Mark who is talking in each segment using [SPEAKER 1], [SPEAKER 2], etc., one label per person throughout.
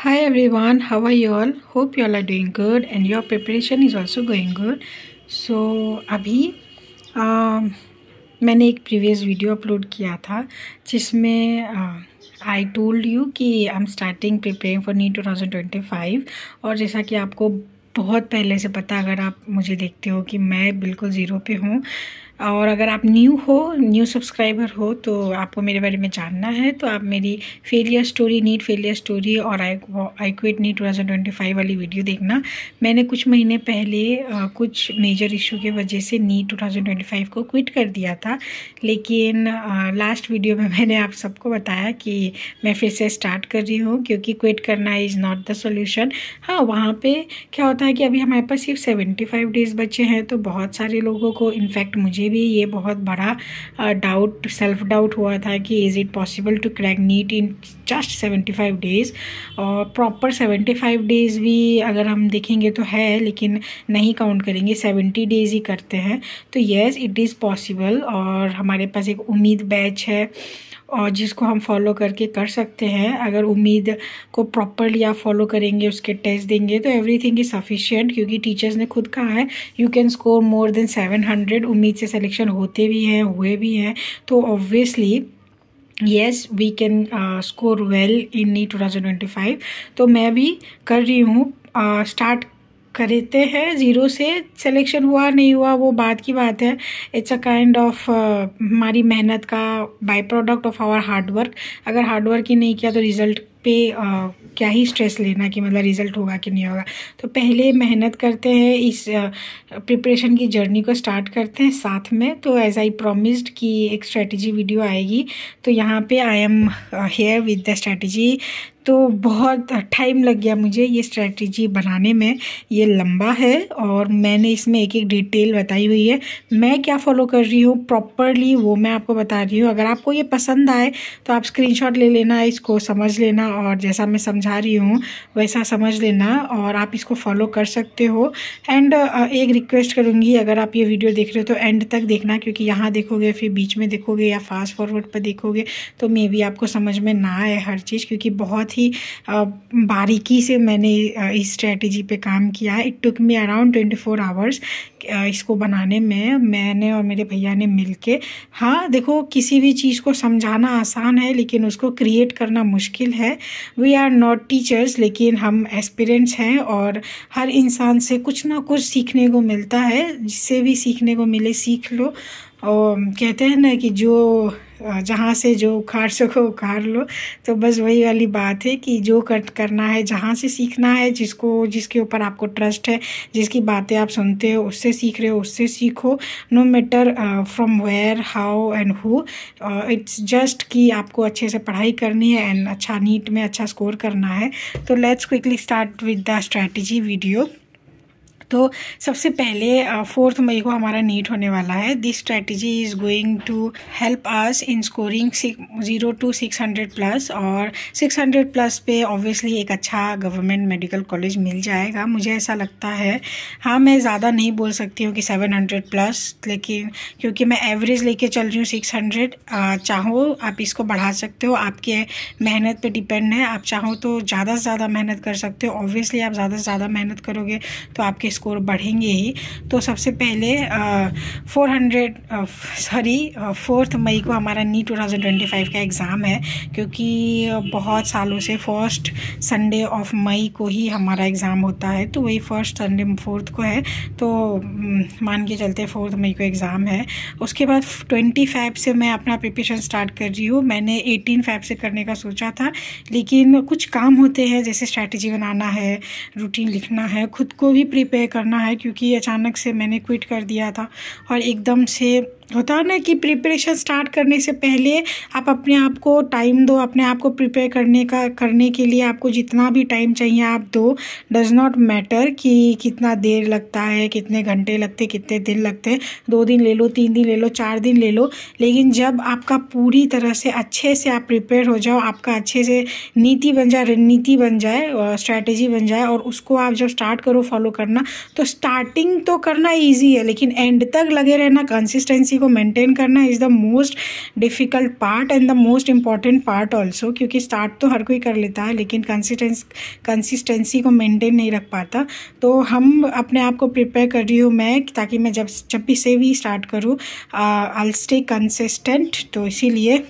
[SPEAKER 1] Hi everyone, how are you all? Hope you all are doing good and your preparation is also going good. So अभी मैंने एक previous video upload किया था जिसमें आई told you कि I am starting preparing for NEET 2025 और जैसा कि आपको बहुत पहले से पता, अगर आप मुझे देखते हो कि मैं बिल्कुल ज़ीरो पे हूँ और अगर आप न्यू सब्सक्राइबर हो तो आपको मेरे बारे में जानना है तो आप मेरी नीट फेलियर स्टोरी और आई क्विट नीट 2025 वाली वीडियो देखना। मैंने कुछ महीने पहले कुछ मेजर इशू की वजह से नीट 2025 को क्विट कर दिया था, लेकिन लास्ट वीडियो में मैंने आप सबको बताया कि मैं फिर से स्टार्ट कर रही हूँ क्योंकि क्विट करना इज़ नॉट द सोल्यूशन। हाँ, वहाँ पे क्या होता है कि अभी हमारे पास सिर्फ 75 डेज़ बचे हैं, तो बहुत सारे लोगों को, इनफैक्ट मुझे भी ये बहुत बड़ा सेल्फ डाउट हुआ था कि is it possible to crack NEET in just 75 days. और प्रॉपर 75 डेज़ भी अगर हम देखेंगे तो है, लेकिन नहीं काउंट करेंगे, 70 डेज़ ही करते हैं। तो येस, इट इज़ पॉसिबल और हमारे पास एक उम्मीद बैच है और जिसको हम फॉलो करके कर सकते हैं। अगर उम्मीद को प्रॉपरली आप फॉलो करेंगे, उसके टेस्ट देंगे तो एवरीथिंग इज़ सफिशिएंट, क्योंकि टीचर्स ने खुद कहा है you can score more than 700। उम्मीद से सिलेक्शन होते भी हैं, हुए भी हैं, तो obviously yes we can score well in NEET 2025। तो मैं भी कर रही हूँ, स्टार्ट करते हैं ज़ीरो से। सिलेक्शन हुआ नहीं हुआ वो बाद की बात है, इट्स अ काइंड ऑफ हमारी मेहनत का byproduct of our hard work. अगर हार्डवर्क ही नहीं किया तो रिज़ल्ट पे क्या ही स्ट्रेस लेना कि मतलब रिज़ल्ट होगा कि नहीं होगा। तो पहले मेहनत करते हैं, इस प्रिपरेशन की जर्नी को स्टार्ट करते हैं साथ में। तो एज आई प्रॉमिस्ड कि एक स्ट्रेटजी वीडियो आएगी, तो यहाँ पे I am here with the strategy. तो बहुत टाइम लग गया मुझे ये स्ट्रेटजी बनाने में, ये लंबा है और मैंने इसमें एक एक डिटेल बताई हुई है। मैं क्या फॉलो कर रही हूँ प्रॉपरली वो मैं आपको बता रही हूँ। अगर आपको ये पसंद आए तो आप स्क्रीनशॉट ले लेना, इसको समझ लेना और जैसा मैं समझा रही हूँ वैसा समझ लेना और आप इसको फॉलो कर सकते हो। एंड एक रिक्वेस्ट करूँगी, अगर आप ये वीडियो देख रहे हो तो एंड तक देखना, क्योंकि यहाँ देखोगे फिर बीच में देखोगे या फास्ट फॉरवर्ड पर देखोगे तो मे बी आपको समझ में ना आए हर चीज़, क्योंकि बहुत ही बारीकी से मैंने इस स्ट्रेटजी पे काम किया है। It took me around 24 hours इसको बनाने में, मैंने और मेरे भैया ने मिलके। हाँ देखो, किसी भी चीज़ को समझाना आसान है लेकिन उसको क्रिएट करना मुश्किल है। वी आर नॉट टीचर्स, लेकिन हम एस्पिरेंट्स हैं और हर इंसान से कुछ ना कुछ सीखने को मिलता है। जिससे भी सीखने को मिले सीख लो। और कहते हैं ना कि जो जहाँ से जो उखाड़ सको उखाड़ लो, तो बस वही वाली बात है कि जो करना है, जहाँ से सीखना है, जिसके ऊपर आपको ट्रस्ट है, जिसकी बातें आप सुनते हो, उससे सीख रहे हो, उससे सीखो। No matter from where, how and who, it's just कि आपको अच्छे से पढ़ाई करनी है एंड अच्छा नीट में अच्छा स्कोर करना है। तो let's quickly start with the strategy video. तो सबसे पहले 4 मई को हमारा नीट होने वाला है। This strategy is going to help us in scoring 0 to 600 plus, और 600 प्लस पे ऑब्वियसली एक अच्छा गवर्नमेंट मेडिकल कॉलेज मिल जाएगा, मुझे ऐसा लगता है। हाँ, मैं ज़्यादा नहीं बोल सकती हूँ कि 700 प्लस, लेकिन क्योंकि मैं एवरेज लेके चल रही हूँ 600। चाहो आप इसको बढ़ा सकते हो, आपके मेहनत पे डिपेंड है। आप चाहो तो ज़्यादा से ज़्यादा मेहनत कर सकते हो। ऑब्वियसली आप ज़्यादा से ज़्यादा मेहनत करोगे तो आपके स्कोर बढ़ेंगे ही। तो सबसे पहले 4 मई को हमारा नीट 2025 का एग्ज़ाम है, क्योंकि बहुत सालों से फर्स्ट संडे ऑफ मई को ही हमारा एग्ज़ाम होता है। तो वही फर्स्ट संडे 4 को है, तो मान के चलते 4 मई को एग्ज़ाम है। उसके बाद 25 से मैं अपना प्रिपरेशन स्टार्ट कर रही हूँ। मैंने 18 से करने का सोचा था, लेकिन कुछ काम होते हैं, जैसे स्ट्रैटेजी बनाना है, रूटीन लिखना है, खुद को भी प्रिपेयर करना है, क्योंकि अचानक से मैंने क्विट कर दिया था और एकदम से होता है ना कि प्रिपरेशन स्टार्ट करने से पहले आप अपने आप को टाइम दो, अपने आप को प्रिपेयर करने के लिए आपको जितना भी टाइम चाहिए आप दो। डज़ नॉट मैटर कि कितना देर लगता है, कितने घंटे लगते, कितने दिन लगते हैं। 2 दिन ले लो, 3 दिन ले लो, 4 दिन ले लो, लेकिन जब आपका पूरी तरह से अच्छे से आप प्रिपेयर हो जाओ, आपका अच्छे से नीति बन जाए, रणनीति बन जाए, स्ट्रैटेजी बन जाए, और उसको आप जब स्टार्ट करो फॉलो करना, तो स्टार्टिंग तो करना ईजी है लेकिन एंड तक लगे रहना, कंसिस्टेंसी को मेंटेन करना is the most difficult part and the most important part also, क्योंकि स्टार्ट तो हर कोई कर लेता है लेकिन कंसिस्टेंसी को मेंटेन नहीं रख पाता। तो हम अपने आप को प्रिपेयर कर रही हूँ मैं, ताकि मैं जब भी से भी स्टार्ट करूँ आई विल स्टे कंसिस्टेंट। तो इसीलिए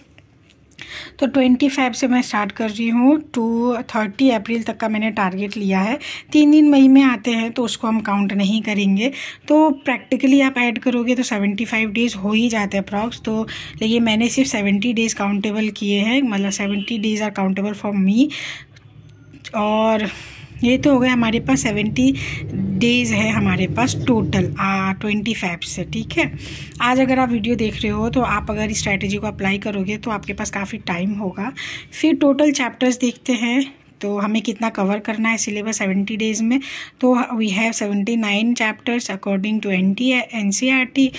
[SPEAKER 1] तो 25 से मैं स्टार्ट कर रही हूँ टू 30 अप्रैल तक का मैंने टारगेट लिया है। 3 दिन मई में आते हैं तो उसको हम काउंट नहीं करेंगे, तो प्रैक्टिकली आप ऐड करोगे तो 75 डेज़ हो ही जाते हैं अप्रॉक्स। तो लेकिन मैंने सिर्फ 70 डेज़ काउंटेबल किए हैं, मतलब 70 days are countable for me. और ये तो हो गया हमारे पास 70 डेज़ है हमारे पास टोटल 25 से, ठीक है। आज अगर आप वीडियो देख रहे हो तो आप अगर इस स्ट्रैटेजी को अप्लाई करोगे तो आपके पास काफ़ी टाइम होगा। फिर टोटल चैप्टर्स देखते हैं तो हमें कितना कवर करना है सिलेबस 70 डेज़ में। तो we have 79 chapters according to NCERT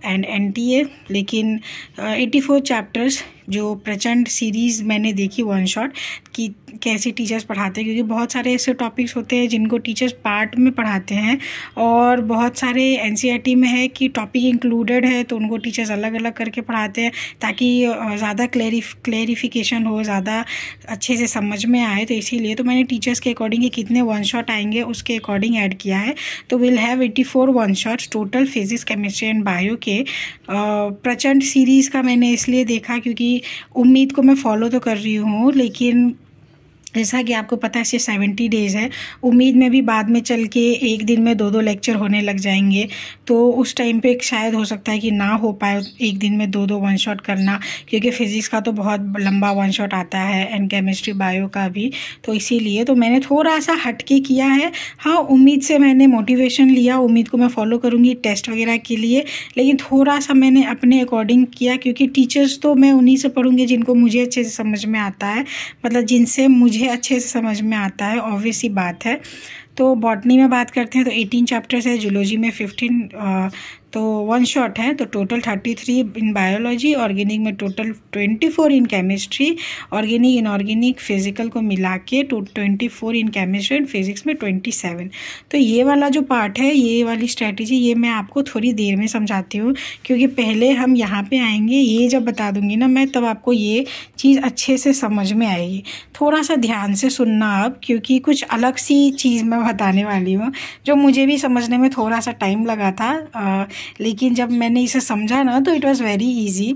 [SPEAKER 1] and NTA, लेकिन 84 चैप्टर्स जो प्रचंड सीरीज़ मैंने देखी वन शॉट कि कैसे टीचर्स पढ़ाते हैं, क्योंकि बहुत सारे ऐसे टॉपिक्स होते हैं जिनको टीचर्स पार्ट में पढ़ाते हैं और बहुत सारे NCERT में है कि टॉपिक इंक्लूडेड है तो उनको टीचर्स अलग अलग करके पढ़ाते हैं ताकि ज़्यादा क्लेरिफिकेशन हो, ज़्यादा अच्छे से समझ में आए। तो इसीलिए तो मैंने टीचर्स के अकॉर्डिंग कितने वन शॉट आएंगे उसके अकॉर्डिंग ऐड किया है। तो will have 84 one shots total physics, chemistry and bio के। प्रचंड सीरीज़ का मैंने इसलिए देखा क्योंकि उम्मीद को मैं फॉलो तो कर रही हूँ, लेकिन जैसा कि आपको पता है सिर्फ 70 डेज़ है। उम्मीद में भी बाद में चल के एक दिन में 2-2 लेक्चर होने लग जाएंगे, तो उस टाइम पे शायद हो सकता है कि ना हो पाए एक दिन में 2-2 वन शॉट करना, क्योंकि फिज़िक्स का तो बहुत लंबा वन शॉट आता है एंड केमिस्ट्री बायो का भी। तो इसीलिए तो मैंने थोड़ा सा हटके किया है। हाँ, उम्मीद से मैंने मोटिवेशन लिया, उम्मीद को मैं फॉलो करूँगी टेस्ट वगैरह के लिए, लेकिन थोड़ा सा मैंने अपने अकॉर्डिंग किया, क्योंकि टीचर्स तो मैं उन्हीं से पढ़ूँगी जिनको मुझे अच्छे से समझ में आता है, मतलब जिनसे मुझे अच्छे से समझ में आता है, ऑब्वियस ही बात है। तो बॉटनी में बात करते हैं तो 18 चैप्टर्स है, जूलॉजी में 15 तो वन शॉट है, तो टोटल 33 इन बायोलॉजी, ऑर्गेनिक में total 24 in chemistry, organic inorganic physical को मिला के 24 इन केमिस्ट्री एंड फिजिक्स में 27। तो ये वाला जो पार्ट है, ये वाली स्ट्रैटेजी, ये मैं आपको थोड़ी देर में समझाती हूँ, क्योंकि पहले हम यहाँ पे आएंगे, ये जब बता दूंगी ना मैं, तब आपको ये चीज़ अच्छे से समझ में आएगी। थोड़ा सा ध्यान से सुनना आप, क्योंकि कुछ अलग सी चीज़ मैं बताने वाली हूँ जो मुझे भी समझने में थोड़ा सा टाइम लगा था, लेकिन जब मैंने इसे समझा ना तो इट वाज़ वेरी इजी।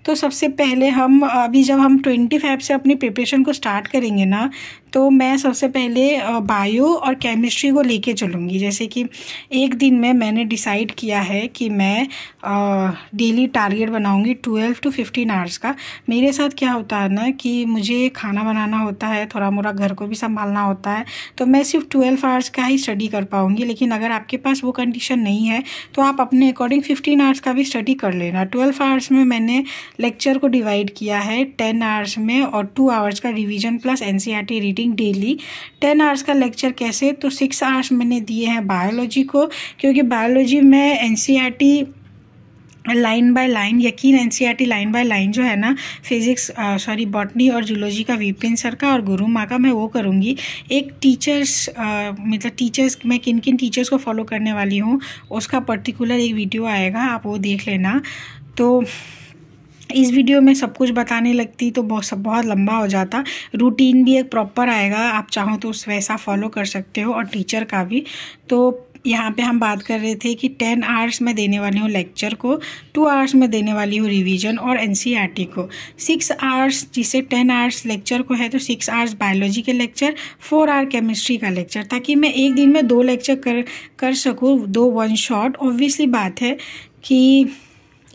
[SPEAKER 1] तो सबसे पहले हम अभी जब हम 25 से अपनी प्रिपरेशन को स्टार्ट करेंगे ना, तो मैं सबसे पहले बायो और केमिस्ट्री को लेके चलूँगी। जैसे कि एक दिन में मैंने डिसाइड किया है कि मैं डेली टारगेट बनाऊँगी 12 to 15 आवर्स का। मेरे साथ क्या होता है ना कि मुझे खाना बनाना होता है, थोड़ा मोड़ा घर को भी संभालना होता है, तो मैं सिर्फ 12 आवर्स का ही स्टडी कर पाऊँगी। लेकिन अगर आपके पास वो कंडीशन नहीं है तो आप अपने अकॉर्डिंग 15 आवर्स का भी स्टडी कर लेना। 12 आवर्स में मैंने लेक्चर को डिवाइड किया है 10 आवर्स में, और 2 आवर्स का revision plus NCERT reading daily. 10 hours का लेक्चर कैसे, तो 6 आवर्स मैंने दिए हैं बायोलॉजी को, क्योंकि बायोलॉजी में NCERT लाइन बाय लाइन, यकीन NCERT लाइन बाय लाइन जो है ना, फिजिक्स बॉटनी और जूलॉजी का विपिन सर का और गुरु माँ का मैं वो करूँगी। एक टीचर्स मतलब टीचर्स, मैं किन किन टीचर्स को फॉलो करने वाली हूँ उसका पर्टिकुलर एक वीडियो आएगा, आप वो देख लेना। तो इस वीडियो में सब कुछ बताने लगती तो बहुत लंबा हो जाता। रूटीन भी एक प्रॉपर आएगा, आप चाहो तो उस वैसा फॉलो कर सकते हो, और टीचर का भी। तो यहाँ पे हम बात कर रहे थे कि 10 आवर्स में देने वाली हूँ लेक्चर को, 2 आवर्स में देने वाली हूँ रिवीजन और NCERT को। 6 आवर्स, जिसे 10 आवर्स लेक्चर को है तो 6 आवर्स बायोलॉजी के लेक्चर, 4 आवर केमिस्ट्री का लेक्चर, ताकि मैं एक दिन में 2 लेक्चर कर सकूँ, 2 वन शॉट। ऑब्वियसली बात है कि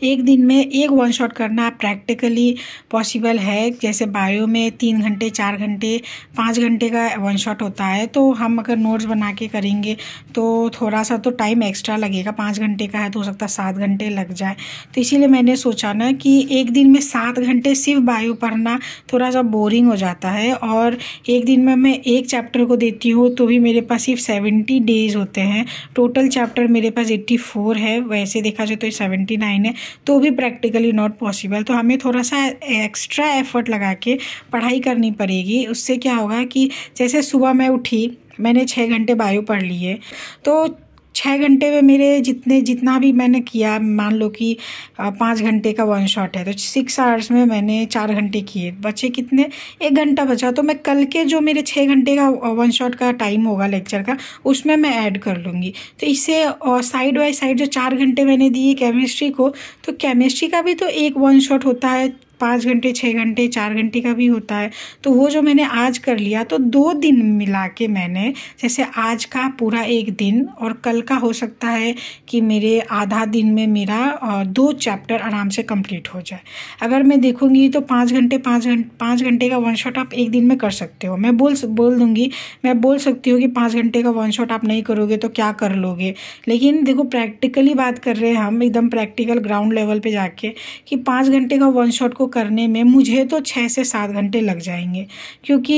[SPEAKER 1] एक दिन में एक वन शॉट करना प्रैक्टिकली पॉसिबल है। जैसे बायो में 3 घंटे 4 घंटे 5 घंटे का वन शॉट होता है, तो हम अगर नोट्स बना के करेंगे तो थोड़ा सा तो टाइम एक्स्ट्रा लगेगा। 5 घंटे का है तो हो सकता है 7 घंटे लग जाए। तो इसीलिए मैंने सोचा ना कि एक दिन में 7 घंटे सिर्फ बायो पढ़ना थोड़ा सा बोरिंग हो जाता है, और एक दिन में मैं एक चैप्टर को देती हूँ तो भी मेरे पास सिर्फ 70 डेज़ होते हैं। टोटल चैप्टर मेरे पास 84 है, वैसे देखा जाए तो 79 है, तो भी प्रैक्टिकली नॉट पॉसिबल। तो हमें थोड़ा सा एक्स्ट्रा एफर्ट लगा के पढ़ाई करनी पड़ेगी। उससे क्या होगा कि जैसे सुबह मैं उठी, मैंने 6 घंटे बायो पढ़ लिए, तो 6 घंटे में मेरे जितना भी मैंने किया, मान लो कि 5 घंटे का वन शॉट है तो 6 आवर्स में मैंने 4 घंटे किए, बचे कितने, 1 घंटा बचा। तो मैं कल के जो मेरे 6 घंटे का वन शॉट का टाइम होगा लेक्चर का, उसमें मैं ऐड कर लूँगी। तो इससे साइड बाय साइड जो 4 घंटे मैंने दिए केमिस्ट्री को, तो केमिस्ट्री का भी तो एक वन शॉट होता है, 5 घंटे, 6 घंटे, 4 घंटे का भी होता है। तो वो जो मैंने आज कर लिया, तो 2 दिन मिला के मैंने, जैसे आज का पूरा 1 दिन और कल का हो सकता है कि मेरे आधा दिन में मेरा 2 चैप्टर आराम से कंप्लीट हो जाए। अगर मैं देखूंगी तो 5 घंटे का वन शॉट आप 1 दिन में कर सकते हो। मैं बोल सकती हूँ कि 5 घंटे का वन शॉट आप नहीं करोगे तो क्या कर लोगे, लेकिन देखो प्रैक्टिकली बात कर रहे हैं हम, एकदम प्रैक्टिकल ग्राउंड लेवल पे जाके, कि 5 घंटे का वन शॉट को करने में मुझे तो 6 से 7 घंटे लग जाएंगे, क्योंकि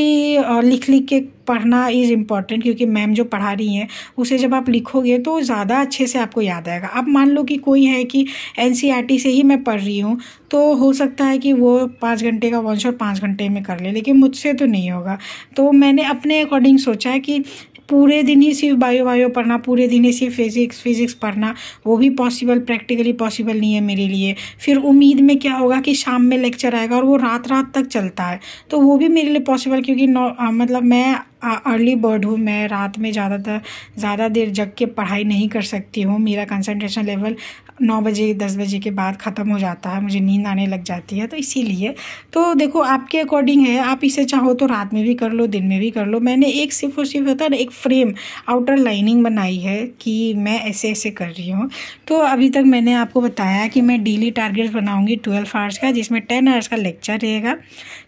[SPEAKER 1] लिख के पढ़ना इज़ इम्पॉर्टेंट, क्योंकि मैम जो पढ़ा रही हैं उसे जब आप लिखोगे तो ज़्यादा अच्छे से आपको याद आएगा। अब मान लो कि कोई है कि NCERT से ही मैं पढ़ रही हूँ, तो हो सकता है कि वो 5 घंटे का वन शॉट 5 घंटे में कर ले, लेकिन मुझसे तो नहीं होगा। तो मैंने अपने अकॉर्डिंग सोचा है कि पूरे दिन ही सिर्फ बायो पढ़ना, पूरे दिन ही सिर्फ फिज़िक्स पढ़ना, वो भी प्रैक्टिकली पॉसिबल नहीं है मेरे लिए। फिर उम्मीद में क्या होगा कि शाम में लेक्चर आएगा और वो रात तक चलता है, तो वो भी मेरे लिए पॉसिबल, क्योंकि मतलब मैं अर्ली बर्ड हूँ, मैं रात में ज़्यादा देर जग के पढ़ाई नहीं कर सकती हूँ। मेरा कंसंट्रेशन लेवल 9 बजे 10 बजे के बाद ख़त्म हो जाता है, मुझे नींद आने लग जाती है। तो इसीलिए तो देखो आपके अकॉर्डिंग है, आप इसे चाहो तो रात में भी कर लो, दिन में भी कर लो। मैंने एक सिर्फ और सिर्फ होता है ना, एक फ्रेम आउटर लाइनिंग बनाई है कि मैं ऐसे कर रही हूँ। तो अभी तक मैंने आपको बताया कि मैं डेली टारगेट्स बनाऊँगी 12 आवर्स का, जिसमें 10 आवर्स का लेक्चर रहेगा,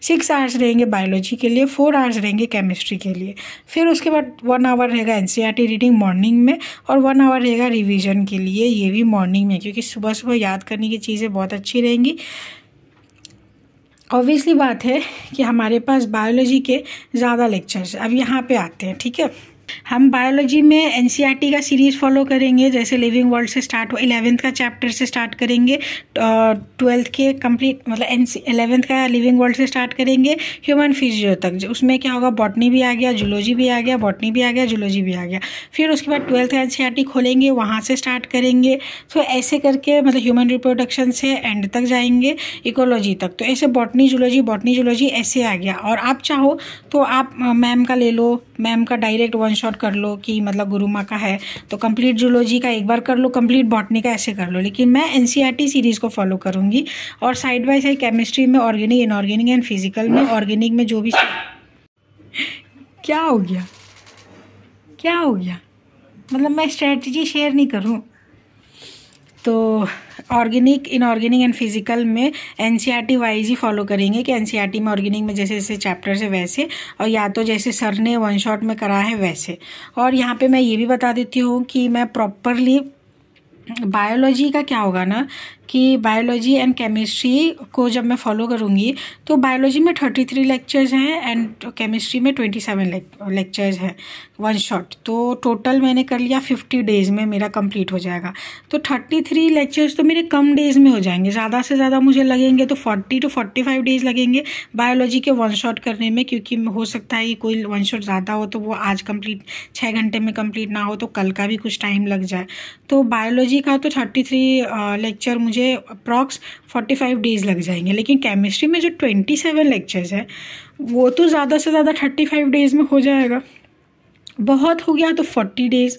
[SPEAKER 1] 6 आवर्स रहेंगे बायोलॉजी के लिए, 4 आवर्स रहेंगे केमिस्ट्री के लिए। फिर उसके बाद 1 आवर रहेगा NCERT रीडिंग मॉर्निंग में, और 1 आवर रहेगा रिवीजन के लिए, ये भी मॉर्निंग में, क्योंकि सुबह याद करने की चीज़ें बहुत अच्छी रहेंगी। ऑब्वियसली बात है कि हमारे पास बायोलॉजी के ज़्यादा लेक्चर्स अब यहाँ पे आते हैं, ठीक है। हम बायोलॉजी में NCERT का सीरीज़ फॉलो करेंगे, जैसे लिविंग वर्ल्ड से स्टार्ट हो, 11th का चैप्टर से स्टार्ट करेंगे, 12th के कंप्लीट मतलब 11th का लिविंग वर्ल्ड से स्टार्ट करेंगे ह्यूमन फिजियो तक। उसमें क्या होगा, बॉटनी भी आ गया, जूलॉजी भी आ गया, बॉटनी भी आ गया, जूलॉजी भी आ गया। फिर उसके बाद 12th का NCERT खोलेंगे, वहाँ से स्टार्ट करेंगे। तो ऐसे करके मतलब ह्यूमन रिप्रोडक्शन से एंड तक जाएंगे, इकोलॉजी तक। तो ऐसे बॉटनी जूलॉजी ऐसे आ गया। और आप चाहो तो आप मैम का ले लो, मैम का डायरेक्ट वन शॉट कर लो, कि मतलब गुरु माँ का है तो कंप्लीट जूलॉजी का एक बार कर लो, कंप्लीट बॉटनी का ऐसे कर लो। लेकिन मैं NCERT सीरीज़ को फॉलो करूँगी, और साइड बाय साइड केमिस्ट्री में ऑर्गेनिक, इनऑर्गेनिक एंड फिजिकल में, ऑर्गेनिक में जो भी क्या हो गया मतलब मैं स्ट्रेटजी शेयर नहीं करूँ तो ऑर्गेनिक, इनऑर्गेनिक एंड फिजिकल में NCERT वाइज ही फॉलो करेंगे, कि NCERT में ऑर्गेनिक में जैसे जैसे चैप्टर्स है वैसे, और या तो जैसे सर ने वन शॉट में करा है वैसे। और यहाँ पे मैं ये भी बता देती हूँ कि मैं प्रॉपरली बायोलॉजी का क्या होगा ना, कि बायोलॉजी एंड केमिस्ट्री को जब मैं फॉलो करूँगी तो बायोलॉजी में 33 लेक्चर्स हैं एंड केमिस्ट्री में 27 लेक्चर्स हैं वन शॉट। तो टोटल मैंने कर लिया 50 डेज़ में मेरा कंप्लीट हो जाएगा। तो 33 लेक्चर्स तो मेरे कम डेज़ में हो जाएंगे, ज़्यादा से ज़्यादा मुझे लगेंगे तो 40 to 45 डेज़ लगेंगे बायोलॉजी के वन शॉट करने में, क्योंकि हो सकता है कि कोई वन शॉट ज़्यादा हो तो वो आज कंप्लीट 6 घंटे में कंप्लीट ना हो, तो कल का भी कुछ टाइम लग जाए। तो बायोलॉजी का तो 33 लेक्चर मुझे अप्रॉक्स 45 डेज़ लग जाएंगे। लेकिन केमिस्ट्री में जो 27 लेक्चर्स है वो तो ज़्यादा से ज़्यादा 35 डेज़ में हो जाएगा, बहुत हो गया तो 40 डेज़।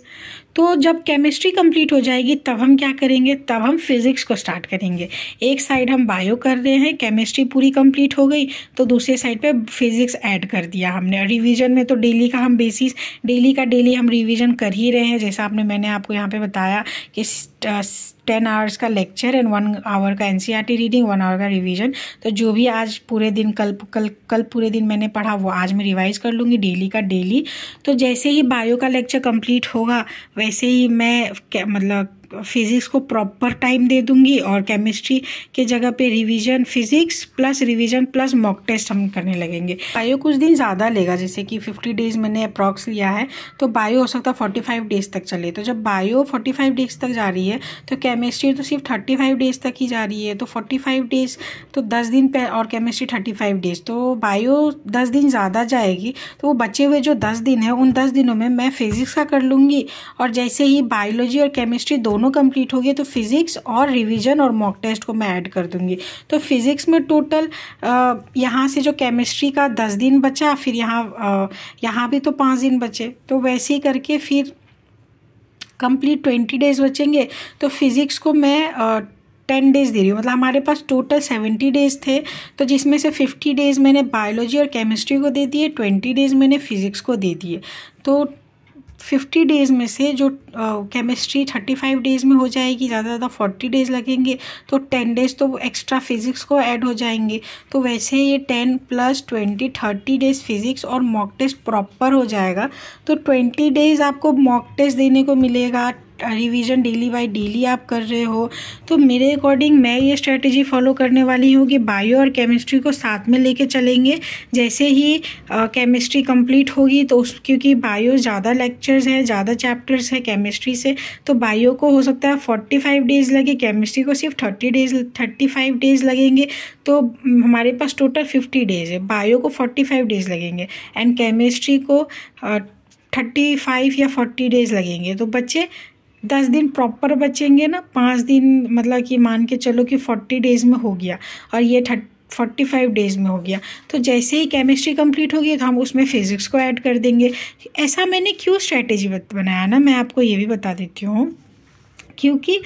[SPEAKER 1] तो जब केमिस्ट्री कंप्लीट हो जाएगी तब हम क्या करेंगे, तब हम फिज़िक्स को स्टार्ट करेंगे। एक साइड हम बायो कर रहे हैं, केमिस्ट्री पूरी कंप्लीट हो गई, तो दूसरे साइड पे फिज़िक्स ऐड कर दिया हमने। रिवीजन में तो डेली का हम बेसिस, डेली का डेली हम रिवीजन कर ही रहे हैं, जैसा मैंने आपको यहाँ पे बताया कि 10 आवर्स का लेक्चर एंड 1 आवर का NCERT रीडिंग, 1 आवर का रिवीजन। तो जो भी आज पूरे दिन कल पूरे दिन मैंने पढ़ा वो आज मैं रिवाइज कर लूँगी डेली का डेली। तो जैसे ही बायो का लेक्चर कंप्लीट होगा वैसे ही मैं मतलब फिज़िक्स को प्रॉपर टाइम दे दूंगी और केमिस्ट्री के जगह पे revision, physics plus revision plus mock test हम करने लगेंगे। बायो कुछ दिन ज़्यादा लेगा, जैसे कि 50 डेज़ मैंने अप्रॉक्स लिया है, तो बायो हो सकता है 45 डेज़ तक चले। तो जब बायो 45 डेज़ तक जा रही है तो केमिस्ट्री तो सिर्फ 35 डेज़ तक ही जा रही है। तो 45 डेज़ तो 10 दिन पे, और केमिस्ट्री 35 डेज़, तो बायो 10 दिन ज़्यादा जाएगी। तो वो बचे हुए जो 10 दिन है, उन 10 दिनों में मैं फिज़िक्स का कर लूँगी, और जैसे ही बायोलॉजी और केमिस्ट्री दोनों कंप्लीट हो गए तो फिज़िक्स और रिवीजन और मॉक टेस्ट को मैं ऐड कर दूँगी। तो फिज़िक्स में टोटल यहाँ से जो केमिस्ट्री का 10 दिन बचा, फिर यहाँ भी तो 5 दिन बचे, तो वैसे ही करके फिर कंप्लीट 20 डेज़ बचेंगे। तो फिज़िक्स को मैं 10 डेज़ दे रही हूँ, मतलब हमारे पास टोटल 70 डेज़ थे, तो जिसमें से 50 डेज़ मैंने बायोलॉजी और केमिस्ट्री को दे दिए, 20 डेज़ मैंने फिज़िक्स को दे दिए। तो 50 डेज़ में से जो केमिस्ट्री 35 डेज़ में हो जाएगी, ज़्यादा ज़्यादा 40 डेज़ लगेंगे, तो 10 डेज़ तो एक्स्ट्रा फिज़िक्स को ऐड हो जाएंगे। तो वैसे ये 10 + 20 30 डेज़ फिज़िक्स और मॉक टेस्ट प्रॉपर हो जाएगा। तो 20 डेज़ आपको मॉक टेस्ट देने को मिलेगा, रिवीजन डेली बाय डेली आप कर रहे हो। तो मेरे अकॉर्डिंग मैं ये स्ट्रेटजी फॉलो करने वाली हूँ कि बायो और केमिस्ट्री को साथ में लेके चलेंगे। जैसे ही केमिस्ट्री कंप्लीट होगी तो क्योंकि बायो ज़्यादा लेक्चर्स हैं, ज़्यादा चैप्टर्स हैं केमिस्ट्री से, तो बायो को हो सकता है 45 डेज़ लगे, केमिस्ट्री को सिर्फ 35 डेज़ लगेंगे। तो हमारे पास टोटल 50 डेज़ है, बायो को 45 डेज़ लगेंगे एंड केमिस्ट्री को 35 या 40 डेज़ लगेंगे। तो बच्चे 10 दिन प्रॉपर बचेंगे ना, 5 दिन मतलब कि मान के चलो कि 40 डेज़ में हो गया और ये 45 डेज़ में हो गया। तो जैसे ही केमिस्ट्री कंप्लीट होगी तो हम उसमें फिज़िक्स को ऐड कर देंगे। ऐसा मैंने क्यों स्ट्रेटेजी बनाया ना, मैं आपको ये भी बता देती हूँ। क्योंकि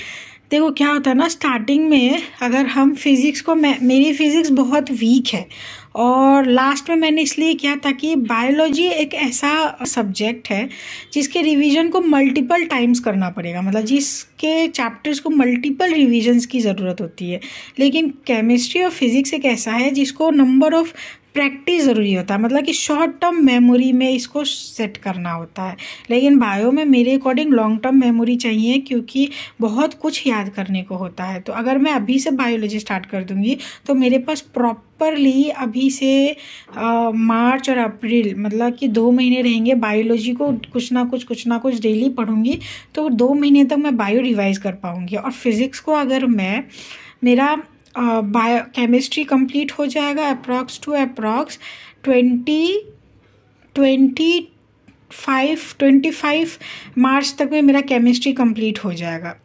[SPEAKER 1] देखो क्या होता है ना, स्टार्टिंग में अगर हम फिज़िक्स को, मेरी फ़िज़िक्स बहुत वीक है, और लास्ट में मैंने इसलिए किया ताकि बायोलॉजी एक ऐसा सब्जेक्ट है जिसके रिवीजन को मल्टीपल टाइम्स करना पड़ेगा, मतलब जिसके चैप्टर्स को मल्टीपल रिवीजन्स की ज़रूरत होती है। लेकिन केमिस्ट्री और फिज़िक्स एक ऐसा है जिसको नंबर ऑफ़ प्रैक्टिस ज़रूरी होता है, मतलब कि शॉर्ट टर्म मेमोरी में इसको सेट करना होता है। लेकिन बायो में मेरे अकॉर्डिंग लॉन्ग टर्म मेमोरी चाहिए, क्योंकि बहुत कुछ याद करने को होता है। तो अगर मैं अभी से बायोलॉजी स्टार्ट कर दूँगी तो मेरे पास प्रॉपरली अभी से मार्च और अप्रैल, मतलब कि 2 महीने रहेंगे। बायोलॉजी को कुछ ना कुछ डेली पढ़ूँगी, तो 2 महीने तक मैं बायो रिवाइज़ कर पाऊँगी। और फिज़िक्स को अगर मेरा बायो केमिस्ट्री कंप्लीट हो जाएगा अप्रॉक्स 25 मार्च तक में मेरा केमिस्ट्री कंप्लीट हो जाएगा।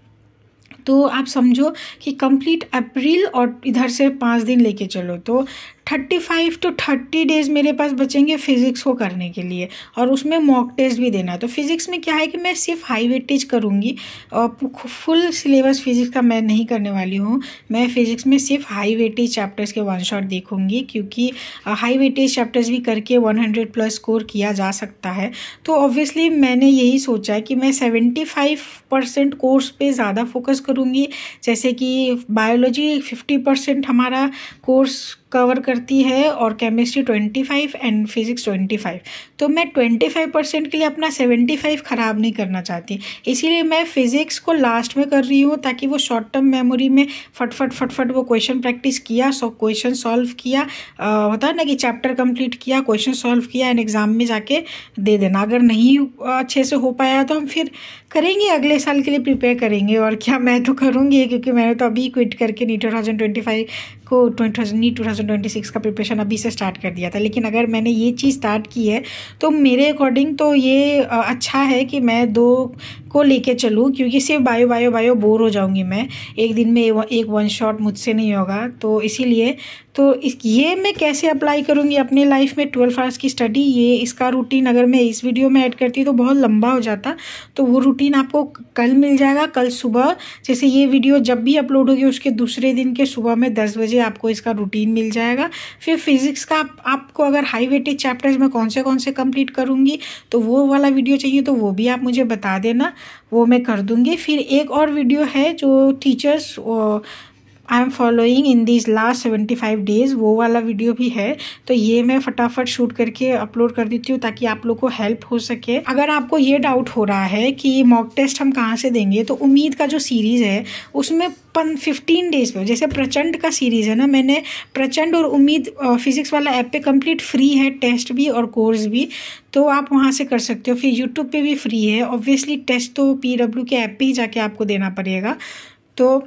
[SPEAKER 1] तो आप समझो कि कंप्लीट अप्रैल और इधर से 5 दिन लेके चलो, तो 35 to 30 डेज़ मेरे पास बचेंगे फिज़िक्स को करने के लिए, और उसमें मॉक टेस्ट भी देना है। तो फिज़िक्स में क्या है कि मैं सिर्फ हाई वेटेज करूँगी, और फुल सिलेबस फिज़िक्स का मैं नहीं करने वाली हूँ। मैं फिज़िक्स में सिर्फ हाई वेटेज चैप्टर्स के 1 शॉट देखूँगी, क्योंकि हाई वेटेज चैप्टर्स भी करके 100+ स्कोर किया जा सकता है। तो ऑब्वियसली मैंने यही सोचा है कि मैं 75% कोर्स पे ज़्यादा फोकस करूँगी। जैसे कि बायोलॉजी 50% हमारा कोर्स कवर करती है, और केमिस्ट्री 25 एंड फिज़िक्स 25। तो मैं 25% के लिए अपना 75 ख़राब नहीं करना चाहती, इसीलिए मैं फ़िज़िक्स को लास्ट में कर रही हूँ, ताकि वो शॉर्ट टर्म मेमोरी में फटफट वो क्वेश्चन प्रैक्टिस किया, क्वेश्चन सॉल्व किया, होता है ना कि चैप्टर कंप्लीट किया, क्वेश्चन सॉल्व किया, एंड एग्ज़ाम में जाके दे देना। अगर नहीं अच्छे से हो पाया तो हम फिर करेंगे, अगले साल के लिए प्रिपेयर करेंगे। और क्या, मैं तो करूँगी, क्योंकि मैंने तो अभी क्विट करके नीट 2025 को 2026 का प्रिपरेशन अभी से स्टार्ट कर दिया था। लेकिन अगर मैंने ये चीज़ स्टार्ट की है तो मेरे अकॉर्डिंग तो ये अच्छा है कि मैं 2 को लेके चलूँ, क्योंकि सिर्फ बायो बोर हो जाऊँगी मैं। एक दिन में एक 1 शॉट मुझसे नहीं होगा। तो इसीलिए ये मैं कैसे अप्लाई करूँगी अपने लाइफ में 12 आवर्स की स्टडी, ये इसका रूटीन अगर मैं इस वीडियो में ऐड करती तो बहुत लंबा हो जाता। तो वो रूटीन आपको कल मिल जाएगा, कल सुबह, जैसे ये वीडियो जब भी अपलोड होगी उसके दूसरे दिन के सुबह में 10 बजे आपको इसका रूटीन मिल जाएगा। फिर फिज़िक्स का आपको अगर हाई वेटेज चैप्टर्स में कौन से कंप्लीट करूँगी तो वो वाला वीडियो चाहिए तो वो भी आप मुझे बता देना, वो मैं कर दूँगी। फिर एक और वीडियो है जो teachers I am following in this last 75 days, वो वाला वीडियो भी है। तो ये मैं फटाफट शूट करके अपलोड कर देती हूँ ताकि आप लोग को हेल्प हो सके। अगर आपको ये डाउट हो रहा है कि मॉक टेस्ट हम कहाँ से देंगे, तो उम्मीद का जो सीरीज़ है उसमें 15 डेज़ पे, जैसे प्रचंड का सीरीज़ है ना, मैंने प्रचंड और उम्मीद फिजिक्स वाला ऐप पे कंप्लीट फ्री है, टेस्ट भी और कोर्स भी, तो आप वहाँ से कर सकते हो। फिर यूट्यूब पे भी फ्री है। ऑब्वियसली टेस्ट तो PW के ऐप पे ही जाके आपको देना पड़ेगा। तो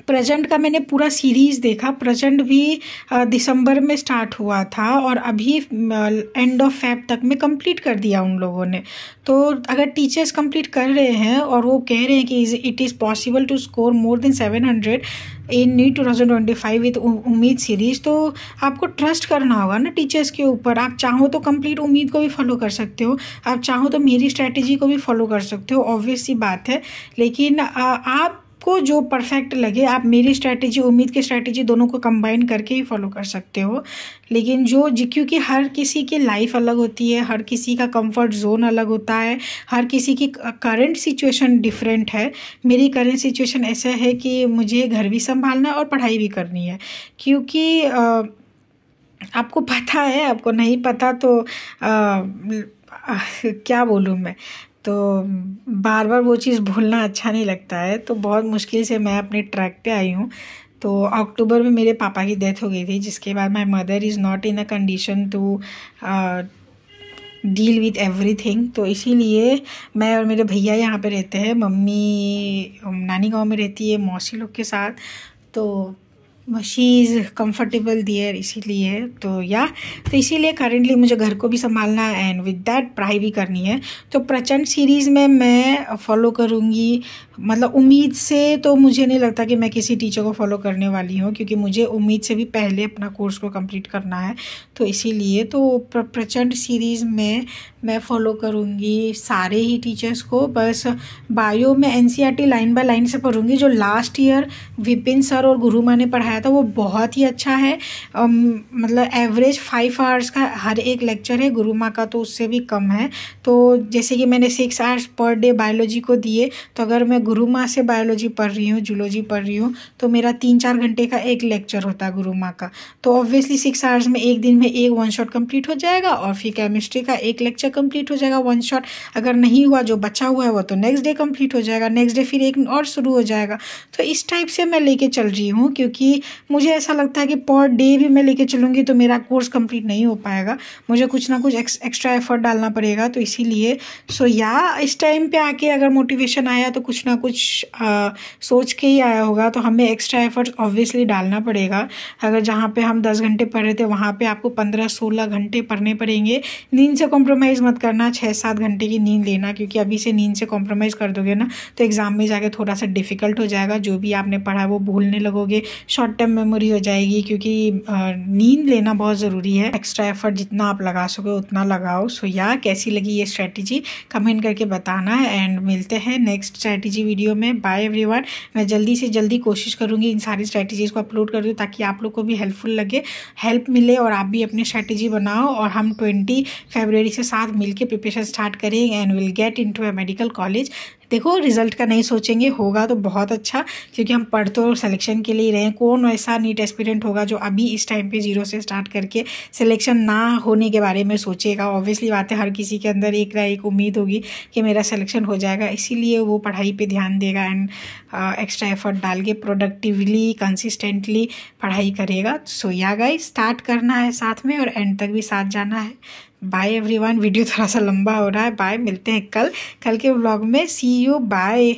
[SPEAKER 1] प्रचंड का मैंने पूरा सीरीज़ देखा। प्रचंड भी दिसंबर में स्टार्ट हुआ था और अभी एंड ऑफ फेब तक में कंप्लीट कर दिया उन लोगों ने। तो अगर टीचर्स कंप्लीट कर रहे हैं और वो कह रहे हैं कि it is possible to score more than 700 in NEET 2025 with Ummeed series, तो आपको ट्रस्ट करना होगा ना टीचर्स के ऊपर। आप चाहो तो कंप्लीट उम्मीद को भी फॉलो कर सकते हो, आप चाहो तो मेरी स्ट्रैटेजी को भी फॉलो कर सकते हो, ऑब्वियस सी बात है। लेकिन आप को जो परफेक्ट लगे, आप मेरी स्ट्रैटेजी उम्मीद की स्ट्रैटेजी दोनों को कंबाइन करके ही फॉलो कर सकते हो। लेकिन क्योंकि हर किसी की लाइफ अलग होती है, हर किसी का कंफर्ट जोन अलग होता है, हर किसी की करंट सिचुएशन डिफरेंट है। मेरी करंट सिचुएशन ऐसा है कि मुझे घर भी संभालना है और पढ़ाई भी करनी है। क्योंकि आपको पता है, आपको नहीं पता तो क्या बोलूँ मैं, तो बार बार वो चीज़ भूलना अच्छा नहीं लगता है। तो बहुत मुश्किल से मैं अपने ट्रैक पे आई हूँ। तो अक्टूबर में मेरे पापा की डेथ हो गई थी, जिसके बाद my mother is not in a condition to deal with everything. तो इसीलिए मैं और मेरे भैया यहाँ पे रहते हैं, मम्मी नानी गांव में रहती है मौसी लोग के साथ। तो शी इज़ कम्फर्टेबल देयर, इसीलिए तो इसीलिए करेंटली मुझे घर को भी संभालना है एंड विद दैट पढ़ाई भी करनी है। तो प्रचंड सीरीज़ में मैं फॉलो करूँगी, मतलब उम्मीद से तो मुझे नहीं लगता कि मैं किसी टीचर को फॉलो करने वाली हूँ, क्योंकि मुझे उम्मीद से भी पहले अपना कोर्स को कंप्लीट करना है। तो इसीलिए तो प्रचंड सीरीज़ में मैं फॉलो करूँगी सारे ही टीचर्स को। बस बायो में NCERT लाइन बाय लाइन से पढ़ूँगी। जो लास्ट ईयर विपिन सर और गुरुमा ने पढ़ाया था वो बहुत ही अच्छा है। मतलब एवरेज 5 आवर्स का हर एक लेक्चर है, गुरुमा का तो उससे भी कम है। तो जैसे कि मैंने 6 आवर्स पर डे बायोलॉजी को दिए, तो अगर मैं गुरुमा से बायोलॉजी पढ़ रही हूँ, जूलॉजी पढ़ रही हूँ, तो मेरा 3-4 घंटे का एक लेक्चर होता है गुरुमा का। तो ऑब्वियसली 6 आवर्स में एक दिन में एक 1 शॉट कंप्लीट हो जाएगा और फिर केमिस्ट्री का एक लेक्चर कंप्लीट हो जाएगा 1 शॉट। अगर नहीं हुआ, जो बचा हुआ है वो तो नेक्स्ट डे कंप्लीट हो जाएगा, नेक्स्ट डे फिर एक और शुरू हो जाएगा। तो इस टाइप से मैं लेके चल रही हूँ, क्योंकि मुझे ऐसा लगता है कि पर डे भी मैं लेके चलूँगी तो मेरा कोर्स कंप्लीट नहीं हो पाएगा, मुझे कुछ ना कुछ एक्स्ट्रा एफर्ट डालना पड़ेगा। तो इसीलिए इस टाइम पे आके अगर मोटिवेशन आया तो कुछ ना कुछ सोच के ही आया होगा। तो हमें एक्स्ट्रा एफर्ट ऑब्वियसली डालना पड़ेगा। अगर जहाँ पे हम 10 घंटे पढ़ रहे थे वहाँ पे आपको 15-16 घंटे पढ़ने पड़ेंगे। नींद से कॉम्प्रोमाइज़ मत करना, 6-7 घंटे की नींद लेना, क्योंकि अभी से नींद से कॉम्प्रोमाइज़ कर दोगे ना तो एग्ज़ाम में जाके थोड़ा सा डिफ़िकल्ट हो जाएगा। जो भी आपने पढ़ा वो भूलने लगोगे, शॉर्ट टर्म मेमोरी हो जाएगी। क्योंकि नींद लेना बहुत ज़रूरी है। एक्स्ट्रा एफर्ट जितना आप लगा सको उतना लगाओ। कैसी लगी ये स्ट्रैटेजी कमेंट करके बताना है एंड मिलते हैं नेक्स्ट स्ट्रैटेजी वीडियो में। Bye everyone. मैं जल्दी से जल्दी कोशिश करूँगी इन सारी स्ट्रैटेजीज़ को अपलोड कर दूँ ताकि आप लोग को भी हेल्पफुल लगे, हेल्प मिले और आप भी अपनी स्ट्रैटेजी बनाओ और हम 20 फरवरी से साथ मिलकर प्रिपरेशन स्टार्ट करेंगे and will get into a medical college. देखो रिजल्ट का नहीं सोचेंगे, होगा तो बहुत अच्छा, क्योंकि हम पढ़ तो सिलेक्शन के लिए रहे हैं। कौन ऐसा नीट एस्पिरेंट होगा जो अभी इस टाइम पे 0 से स्टार्ट करके सिलेक्शन ना होने के बारे में सोचेगा। ऑब्वियसली बात है, हर किसी के अंदर एक ना एक उम्मीद होगी कि मेरा सिलेक्शन हो जाएगा, इसीलिए वो पढ़ाई पे ध्यान देगा एंड एक्स्ट्रा एफर्ट डाल के प्रोडक्टिवली कंसिस्टेंटली पढ़ाई करेगा। गाइस, स्टार्ट करना है साथ में और एंड तक भी साथ जाना है। Bye everyone. वीडियो थोड़ा सा लंबा हो रहा है। बाय, मिलते हैं कल के व्लॉग में। सी यू, बाय।